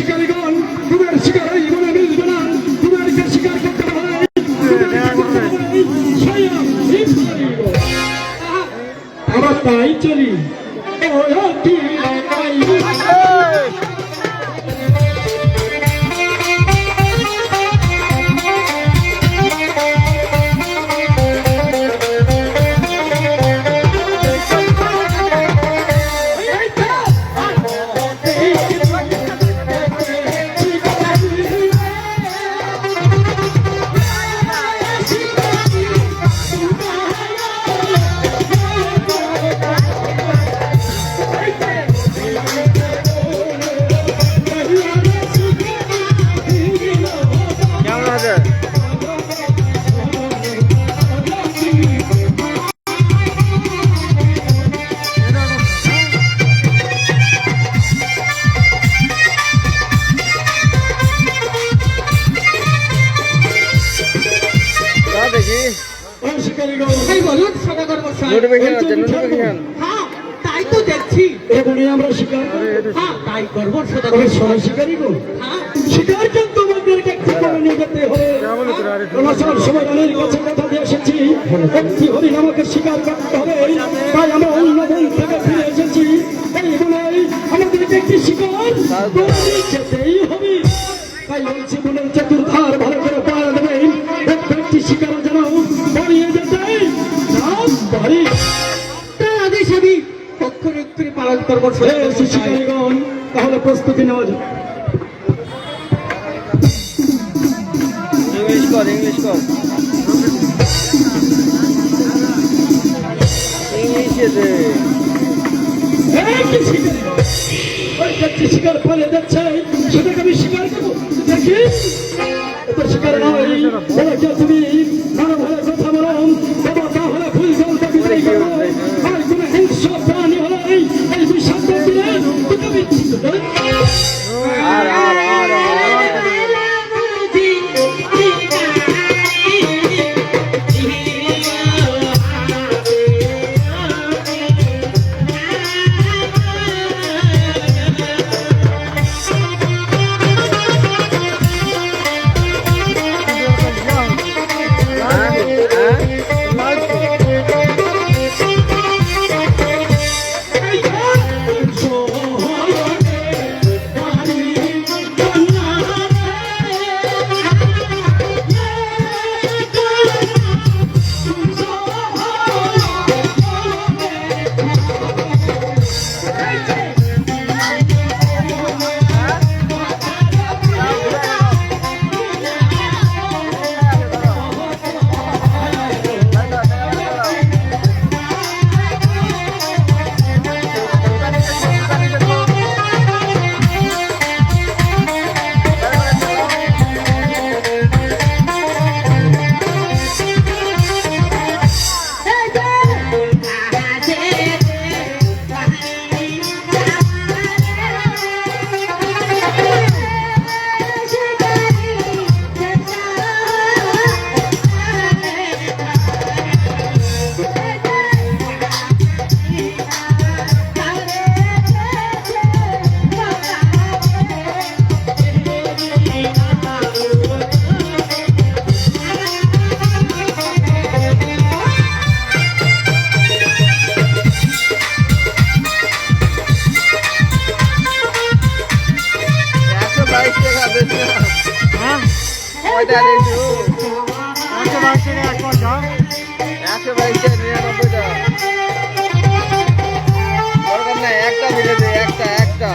শিকারীগণ তোমার শিকার এই মনে মিলবে না তোমাকে শিকার করতে হবে আমরা তাই চলি তাই তো দেখছি আমরা শিকার তাই করবো শিকারী গো শিকার কিন্তু আমাদেরকে নিয়ে যেতে হবে সমাধানের কাছে কথা দিয়ে এসেছি একটি হরিণ আমাকে শিকার করতে হবে তাই আমরা অন্য বন থেকে ফিরে এসেছি এই বলে আমাদেরকে একটি শিকার যেতেই হবে তাই বলছি বনের চতুর্ধার ভালো করে পাড়া দেবেন একটি শিকার যেন বাড়িয়ে যেতে পারি আদেশ আমি অক্ষরে অক্ষরে পালন করবো শিকারীগণ তাহলে প্রস্তুতি নেওয়া যায় ইংলিশ কর ইংলিশে শিকার পালিয়ে যাচ্ছে সেটাকে আমি শিকার করবো দেখি এটা শিকার নয় তুমি মানব হলে কথা বলো বাবা তাহলে ফুল জলটা বিদায় করবো আর কোন হিংস্র প্রাণী হলে এই বিষাক্ত দিলে তোকে বিচ্ছিন্ন করে একটা দিলে একটা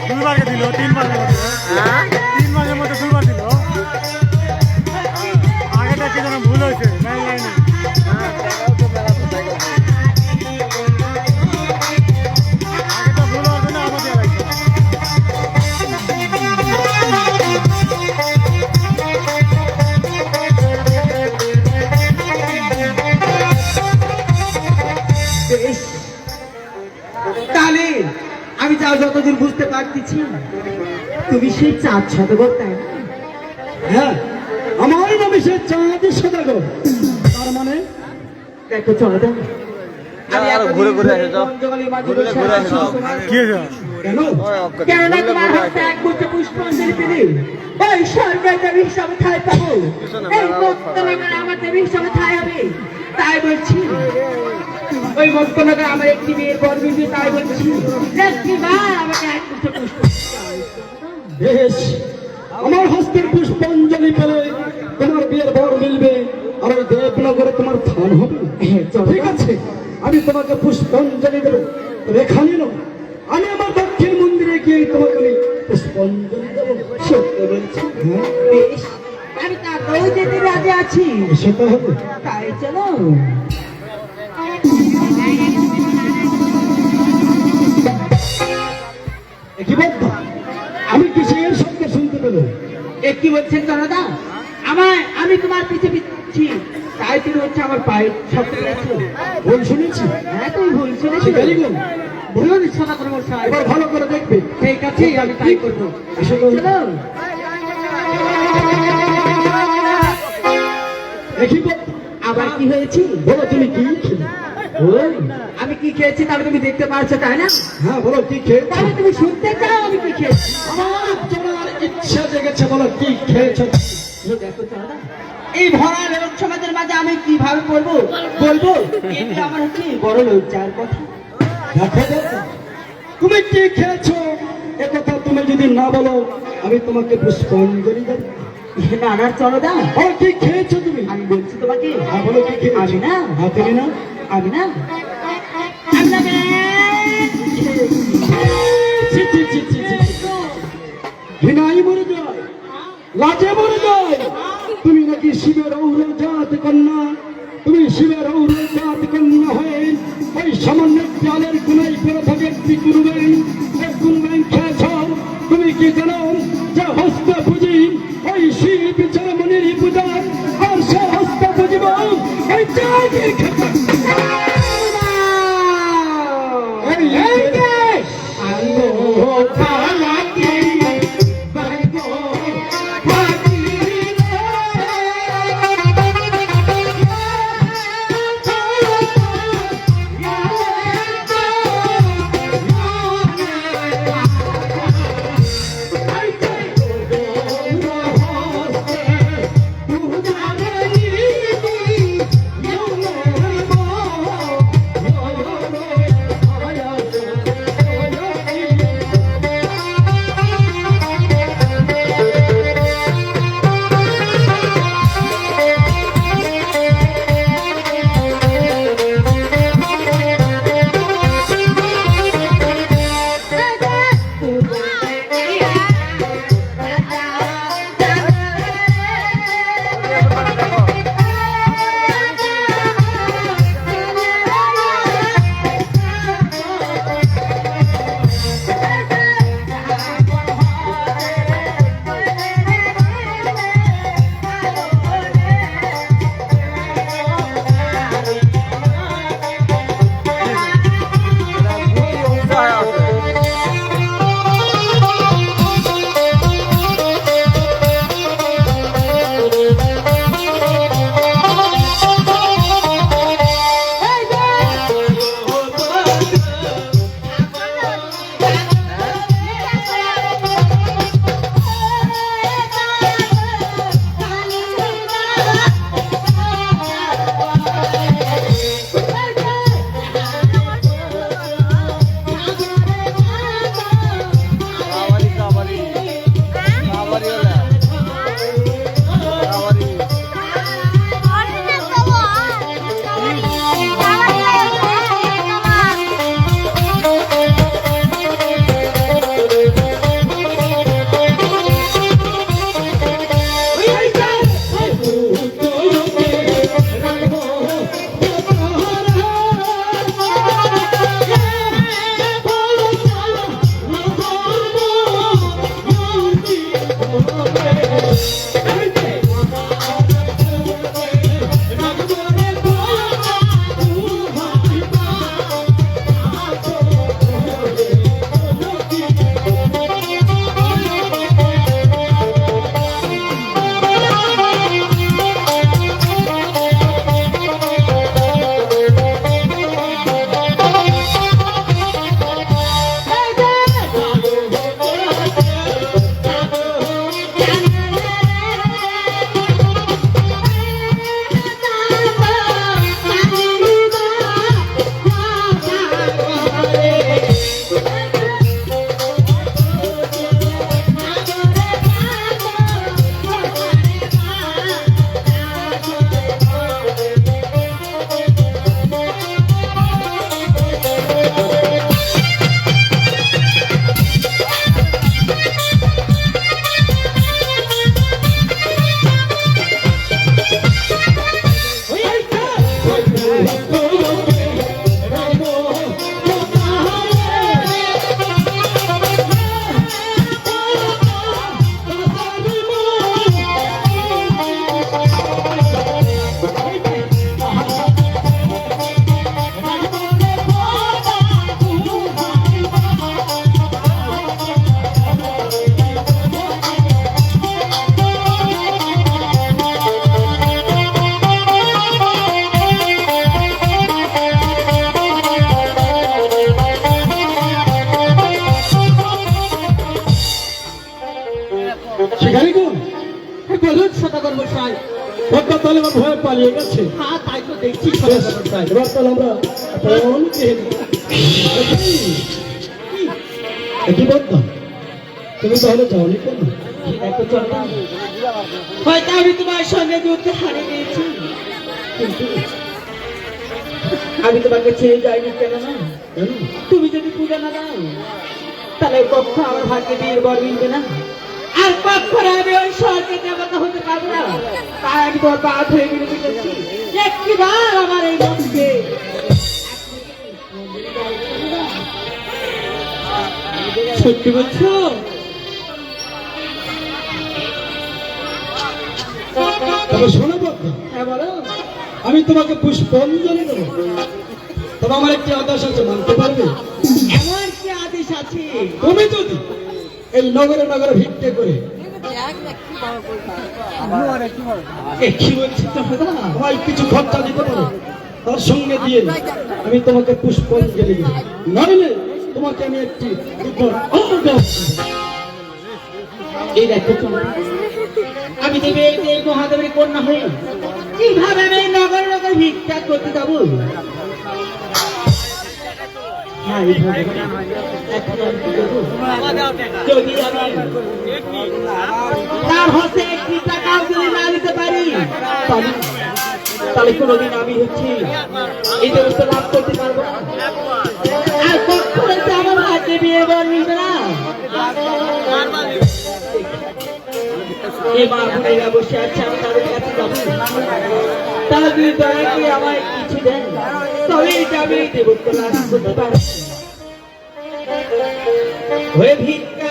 দুইবারকে দিল, তিনবারের মধ্যে হ্যাঁ 3 মাসের মধ্যে দুইবার দিল। আগেটা কি যেন ভুল হয়েছে, মেন লাইনে হ্যাঁ টাকাও তো মেলা কোথায় গেছে। আগেটা ভুল হওয়ার জন্য আবার দেওয়া লাগছে। বেশ, তাহলে আমি যা যতদূর বুঝতে পারতেছি তুমি সেই চাঁদ সদাগর, তাই না? হ্যাঁ, আমার নামে সে চাঁদ সদাগর। তার মানে দেখো চলো দাও, আমি আরো এতদিন ঘুরে ঘুরে ধরে আসো যাও। জঙ্গলের মাঝে ঘুরে বসে ঘুরে আছি। আসো। কি হয়েছে? কেন? ওই অজ্ঞান। কেননা ঘুরে তোমার ঘুরে হাতে আসো। এক মুঠো পুষ্পাঞ্জলি পেলে ওই স্বর্গের দেবী হিসাবে ঠাঁই পাবো, পিছনে এই মেলা মুক্তনগর আমার দেবী হিসাবে ঠাঁই হবে। তাই বলছি ওই মুক্তনগর আমার একটি মেয়ের বর বিবি, তাই বলছি একটিবার আমাকে এক মুঠো পুষ্প। বেশ, আমার হস্তের পুষ্পাঞ্জলি পেলে তোমার বিয়ের বর মিলবে, আর ওই দেবনগরে তোমার স্থান হবে। ঠিক আছে, আমি তোমাকে পুষ্পাঞ্জলি দেবো। তবে এখানে নয়, আমি আমার দক্ষিণ মন্দিরে গিয়ে তোমাকে আমি পুষ্পাঞ্জলি দেবো। সত্য বলছি। হ্যাঁ, বেশ, আমি তাতেও যেতে রাজি আছি। সেটা হবে। তাই চলো। কি বলতো? আমি কিসের শব্দ শুনতে পেল? এ কি বলছেন জনতা? আমি তোমার পিছে পিছি, তাই তুমি হচ্ছে আমার পায়ে শব্দ পেয়েছো। ভুল শুনেছি? হ্যাঁ তুমি ভুল শুনেছো। Very good. ভুল শোনা করে বলছো। এবার ভালো করে দেখবে। ঠিক আছে, আমি তাই করবো। এসো তো। চলো। কি বলতো? আবার কি হয়েছে? বলো তুমি কি খেলে? ওই, আমি কি খেয়েছি তাহলে তুমি দেখতে পারছো, তাই না? হ্যাঁ, বলো কি খেয়েছো? তাহলে তুমি শুনতে চাও আমি কি খেয়েছি? আমার তোমার ইচ্ছা জেগেছে, বলো কি খেয়েছো? দেখো চলো, এই ভরা লোক সমাজের মাঝে আমি কিভাবে বলবো এটা আমার হচ্ছে বড় লজ্জার কথা। দেখো দেখো, তুমি কি খেয়েছো একথা তুমি যদি না বলো, আমি তোমাকে পুষ্পাঞ্জলি দেবো। নানার চলো দা, আর কি খেয়েছো তুমি? আমি বলছি তোমাকে, হ্যাঁ, বলো কি খেয়েছো? আমি না, হ্যাঁ, তুমি না? আমি না, আমি না ছি, ছি, ছি, ছি, ছি, ছি। ঘৃণায় মরে যায়, লাজে মরে যায়। তুমি নাকি শিবের ঔর জাত কন্যা, তুমি শিবের ঔর জাত কন্যা হয়ে ওই সামান্য চালের গুনাই করে থাকে একটি কুরবেন, এক কুরবেন খেয়েছ। তুমি কি জানো যে হস্ত পুঁজি ওই শিব চরমনির পূজা, আর সে হস্ত পুঁজিব ওই চাঁদের খেতে। এই দেশ আলো খালাকি বাইগো ফাকি রে। ভিখারি গো, বলুন সদাগর মশাই। পদ্মা তাহলে আমার ভয়ে পালিয়ে গেছে। হ্যাঁ তাই তো দেখছি বেশ, সদাগর মশাই। এবার তাহলে আমরা কোন কি পদ্মা, তুমি তাহলে যাওনি কেন? দেখো চন্দ্রা, হয়তো আমি তোমার সঙ্গে যুদ্ধে হারিয়ে গিয়েছি, কিন্তু আমি তোমাকে ছেড়ে যাইনি। কেন না? কেন? তুমি যদি পূজা না দাও তাহলে পক্ষ আমার ভাগ্যে বিয়ের বর মিলবে না, আর পক্ষরে আমি ওই স্বর্গে দেবতা হতে পারবো না। তাই আমি তোমার পা ধরে বিনতি করছি, একটিবার আমার এই মনকে সত্যি বলছো? তবে শোনো পদ্মা, হ্যাঁ বলো। আমি তোমাকে পুষ্পাঞ্জলি দেবো, তবে আমার একটি আদেশ আছে, মানতে পারবে? এমন কি আদেশ আছে? তুমি যদি এই নগরে নগরে ভিক্ষে করে এ কি বলছি তোমরা? আমায় কিছু খরচা দিতে পারো, তার সঙ্গে দিয়ে আমি তোমাকে পুষ্পাঞ্জলি দেবো, নইলে তোমাকে আমি একটি এই দেখো তোমরা, আমি দেবে এই মহাদেবের কন্যা হয়ে কিভাবে আমি এই নগর নগর ভিক্ষা করতে যাবো? হ্যাঁ, এইভাবে এখন আমি কি করবো? যদি আমি তার হস্তে একটি টাকাও যদি না দিতে পারি, তাহলে কোনোদিন আমি হচ্ছি এই দেবস্থা লাভ করতে পারবো না, আর কখনো তো আমার হাতে বিয়ে বর মিলবে না। এই মা বোনেরা বসে আছে, আমি তাদের কাছে যাবো, তারা যদি দয়া করে আমায় কিছু দেন তবেই আমি দেবত্ব লাভ করতে পারবো। হয়ে ভিক্ষা